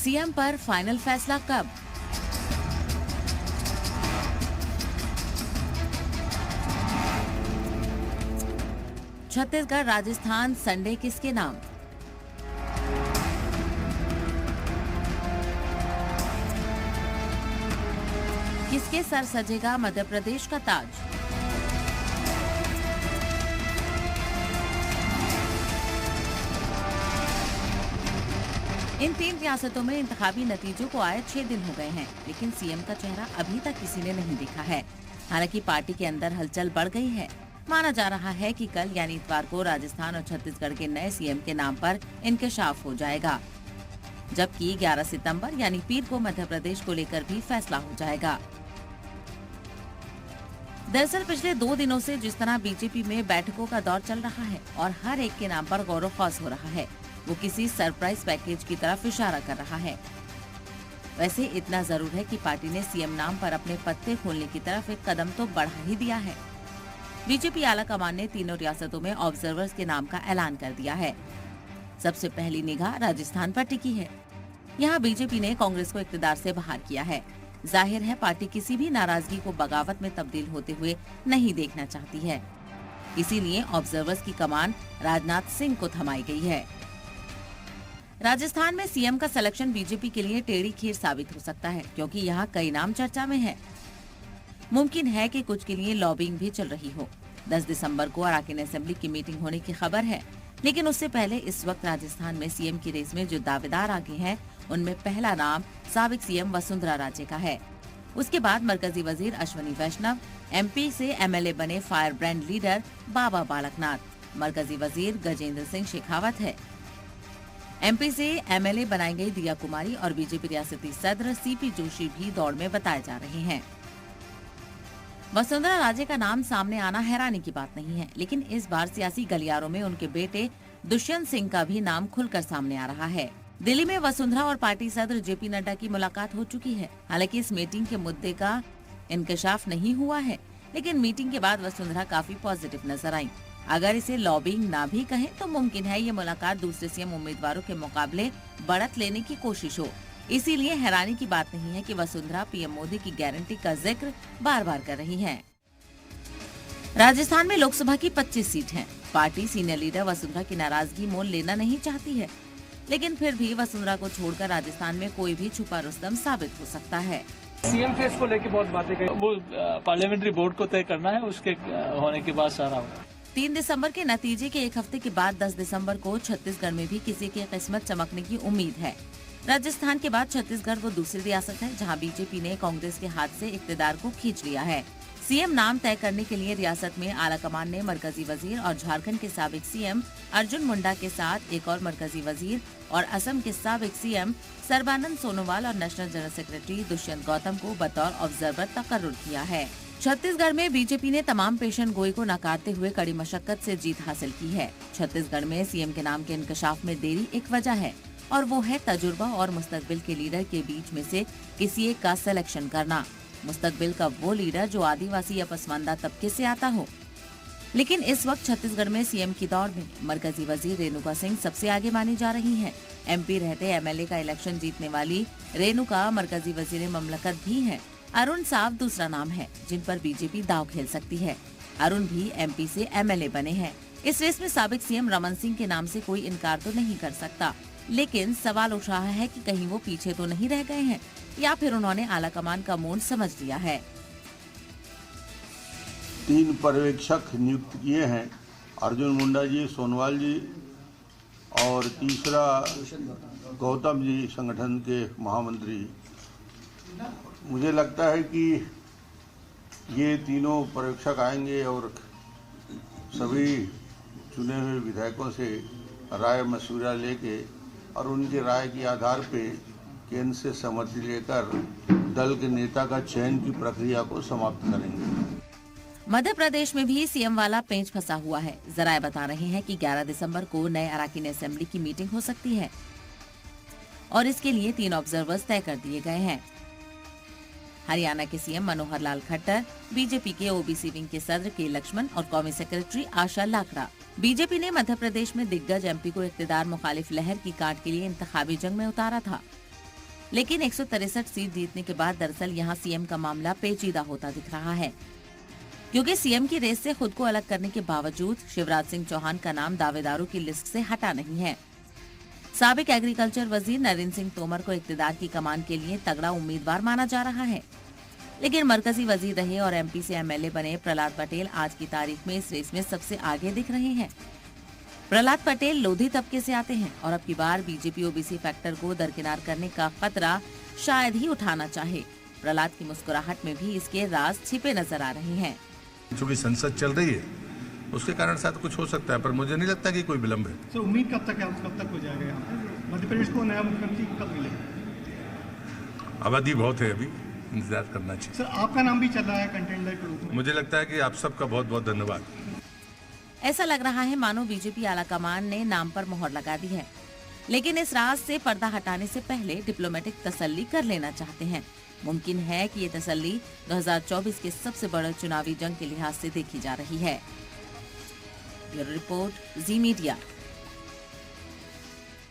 CM पर final फैसला कब? छत्तीसगढ़ राजस्थान संडे किसके नाम? किसके सर सजेगा मध्य प्रदेश का ताज? इन 3 रियासतों में इंतखाबी नतीजों को आए 6 दिन हो गए हैं, लेकिन सीएम का चेहरा अभी तक किसी ने नहीं देखा है। हालांकि पार्टी के अंदर हलचल बढ़ गई है। माना जा रहा है कि कल यानी इतवार को राजस्थान और छत्तीसगढ़ के नए सीएम के नाम पर इंकशाफ हो जाएगा, जबकि 11 सितंबर यानी पीर को मध्य प्रदेश को लेकर भी फैसला हो जाएगा। दरअसल पिछले 2 दिनों से जिस तरह बीजेपी में बैठकों का दौर चल रहा है और हर एक के नाम पर गौर खौस हो रहा है, वो किसी सरप्राइज पैकेज की तरफ इशारा कर रहा है। वैसे इतना जरूर है कि पार्टी ने सीएम नाम पर अपने पत्ते खोलने की तरफ एक कदम तो बढ़ा ही दिया है। बीजेपी आला कमान ने तीनों रियासतों में ऑब्जर्वर्स के नाम का ऐलान कर दिया है। सबसे पहली निगाह राजस्थान पर टिकी है। यहाँ बीजेपी ने कांग्रेस को इक्तदार से बाहर किया है। जाहिर है पार्टी किसी भी नाराजगी को बगावत में तब्दील होते हुए नहीं देखना चाहती है, इसीलिए ऑब्जर्वर्स की कमान राजनाथ सिंह को थमाई गई है। राजस्थान में सीएम का सिलेक्शन बीजेपी के लिए टेढ़ी खीर साबित हो सकता है, क्योंकि यहाँ कई नाम चर्चा में हैं। मुमकिन है कि कुछ के लिए लॉबिंग भी चल रही हो। 10 दिसंबर को अराकान असेंबली की मीटिंग होने की खबर है, लेकिन उससे पहले इस वक्त राजस्थान में सीएम की रेस में जो दावेदार आगे हैं, उनमें पहला नाम साबिक सीएम वसुंधरा राजे का है। उसके बाद मरकजी वजीर अश्वनी वैष्णव, एमपी से एमएलए बने fire brand leader Baba Balaknath, मरकजी वजीर गजेंद्र सिंह शेखावत है। एमपी से एमएलए बनाई गई दिया कुमारी और बीजेपी रियासती सदर सीपी जोशी भी दौड़ में बताए जा रहे हैं। वसुंधरा राजे का नाम सामने आना हैरानी की बात नहीं है, लेकिन इस बार सियासी गलियारों में उनके बेटे दुष्यंत सिंह का भी नाम खुलकर सामने आ रहा है। दिल्ली में वसुंधरा और पार्टी सदर जेपी नड्डा की मुलाकात हो चुकी है। हालांकि इस मीटिंग के मुद्दे का इंकशाफ नहीं हुआ है, लेकिन मीटिंग के बाद वसुंधरा काफी पॉजिटिव नजर आई। अगर इसे लॉबिंग ना भी कहें तो मुमकिन है ये मुलाकात दूसरे सीएम उम्मीदवारों के मुकाबले बढ़त लेने की कोशिश हो। इसीलिए हैरानी की बात नहीं है कि वसुंधरा पीएम मोदी की गारंटी का जिक्र बार बार कर रही हैं। राजस्थान में लोकसभा की 25 सीट हैं। पार्टी सीनियर लीडर वसुंधरा की नाराजगी मोल लेना नहीं चाहती है, लेकिन फिर भी वसुंधरा को छोड़कर राजस्थान में कोई भी छुपा रुस्तम साबित हो सकता है। सीएम फेस को लेकर बहुत बातें कही, वो पार्लियामेंट्री बोर्ड को तय करना है, उसके होने के बाद सारा होगा। 3 दिसंबर के नतीजे के एक हफ्ते के बाद 10 दिसंबर को छत्तीसगढ़ में भी किसी की किस्मत चमकने की उम्मीद है। राजस्थान के बाद छत्तीसगढ़ वो दूसरी रियासत है जहां बीजेपी ने कांग्रेस के हाथ से इक्तदार को खींच लिया है। सीएम नाम तय करने के लिए रियासत में आला कमान ने मरकजी वजीर और झारखंड के साबिक सीएम अर्जुन मुंडा के साथ एक और मरकजी वजीर और असम के साबिक सीएम सर्बानंद सोनोवाल और national general secretary Dushyant Gautam को बतौर ऑब्जर्वर तकर्रुर किया है। छत्तीसगढ़ में बीजेपी ने तमाम पेशन गोई को नकारते हुए कड़ी मशक्कत से जीत हासिल की है। छत्तीसगढ़ में सीएम के नाम के इंकशाफ में देरी एक वजह है, और वो है तजुर्बा और मुस्तकबिल के लीडर के बीच में से किसी एक का सिलेक्शन करना। मुस्तकबिल का वो लीडर जो आदिवासी या पसमानदा तबके से आता हो। लेकिन इस वक्त छत्तीसगढ़ में सीएम की दौड़ में मरकजी वजीर रेणुका सिंह सबसे आगे मानी जा रही हैं। एमपी रहते एमएलए का इलेक्शन जीतने वाली रेणुका मरकजी वजीर ममलकत भी है। अरुण साव दूसरा नाम है जिन पर बीजेपी दांव खेल सकती है। अरुण भी एमपी से एमएलए बने हैं। इस रेस में साबिक सीएम रमन सिंह के नाम से कोई इनकार तो नहीं कर सकता, लेकिन सवाल उठ रहा है कि कहीं वो पीछे तो नहीं रह गए हैं या फिर उन्होंने आलाकमान का मोड़ समझ लिया है। 3 पर्यवेक्षक नियुक्त किए हैं, अर्जुन मुंडा जी, सोनोवाल जी और तीसरा गौतम जी, संगठन के महामंत्री। मुझे लगता है कि ये तीनों पर्यवेक्षक आएंगे और सभी चुने हुए विधायकों से राय मशविरा लेके और उनकी राय के आधार पे केंद्र से सहमति लेकर दल के नेता का चयन की प्रक्रिया को समाप्त करेंगे। मध्य प्रदेश में भी सीएम वाला पेंच फंसा हुआ है। जराये बता रहे हैं कि 11 दिसंबर को नए अराकान असेंबली की मीटिंग हो सकती है और इसके लिए 3 ऑब्जर्वर्स तय कर दिए गए हैं। हरियाणा के सीएम मनोहर लाल खट्टर, बीजेपी के ओबीसी विंग के सदर के लक्ष्मण और कौमी सेक्रेटरी आशा लाकड़ा। बीजेपी ने मध्य प्रदेश में दिग्गज एमपी को इक्तदार मुखालिफ लहर की काट के लिए इंतखाबी जंग में उतारा था। लेकिन 163 सीट जीतने के बाद दरअसल यहां सीएम का मामला पेचीदा होता दिख रहा है, क्योंकि सीएम की रेस से खुद को अलग करने के बावजूद शिवराज सिंह चौहान का नाम दावेदारों की लिस्ट से हटा नहीं है। साबिक एग्रीकल्चर वजीर नरेंद्र सिंह तोमर को इक्तिदार की कमान के लिए तगड़ा उम्मीदवार माना जा रहा है, लेकिन मरकजी वजीर रहे और एमपी से एमएलए बने प्रहलाद पटेल आज की तारीख में इस रेस में सबसे आगे दिख रहे हैं। प्रहलाद पटेल लोधी तबके से आते हैं और अब की बार बीजेपी ओबीसी फैक्टर को दरकिनार करने का खतरा शायद ही उठाना चाहे। प्रहलाद की मुस्कुराहट में भी इसके राज छिपे नजर आ रहे हैं। चूंकि संसद चल रही है उसके कारण शायद कुछ हो सकता है, पर मुझे नहीं लगता कि कोई विलम्ब है। सर उम्मीद कब तक है, कब तक हो जाएगा यहाँ पे? मध्य प्रदेश को नया मुख्यमंत्री कब मिलेगा? अवधि बहुत है, अभी इंतजार करना चाहिए। सर आपका नाम भी चल रहा है कंटेंडर के रूप में। मुझे लगता है कि आप सबका बहुत बहुत धन्यवाद। ऐसा लग रहा है मानो बीजेपी आलाकमान ने नाम पर मोहर लगा दी है, लेकिन इस राज से पर्दा हटाने से पहले डिप्लोमेटिक तसल्ली कर लेना चाहते हैं। मुमकिन है कि ये तसल्ली 2024 के सबसे बड़े चुनावी जंग के लिहाज से देखी जा रही है। ब्यूरो रिपोर्ट, जी मीडिया।